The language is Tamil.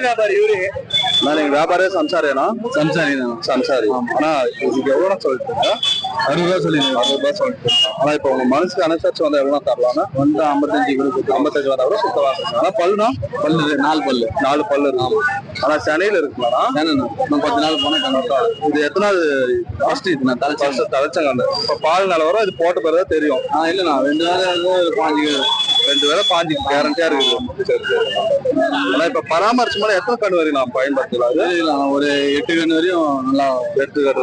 व्यापारी व्यापारे संसारी संसारी एवं சொல்லிட்டு 60 ரூபாய் சொல்லிட்டு ஆனா இப்போ உங்க மனசுக்கு அனுசரிச்சு வந்து எவ்வளவு தரலாம்னா வந்து 55 வந்தா கூட சுத்தமா இருக்கும். ஆனா பல்லுனா பல்லு 4 பல்லு இருக்கும். ஆனா சென்னையில இருக்குங்களா இன்னும் 10 நாள் போனா கண்டிப்பா இது எத்தனாவது ஃபர்ஸ்ட் இது நான் தலைச்சங்க இப்ப பால் நிலவரம் இது போட்ட பிறகு தெரியும். இல்லண்ணா 2 வேலை பாஞ்சு 2 வேலை பாஞ்சு கேரண்டியா இருக்குது. ஆனா இப்ப பராமரிச்சு மேல எத்தனை கண்ணு வரையும் நான் பயன்படுத்தலாம்? ஒரு 8 கண்ணு வரையும் நல்லா 8 கண்ணு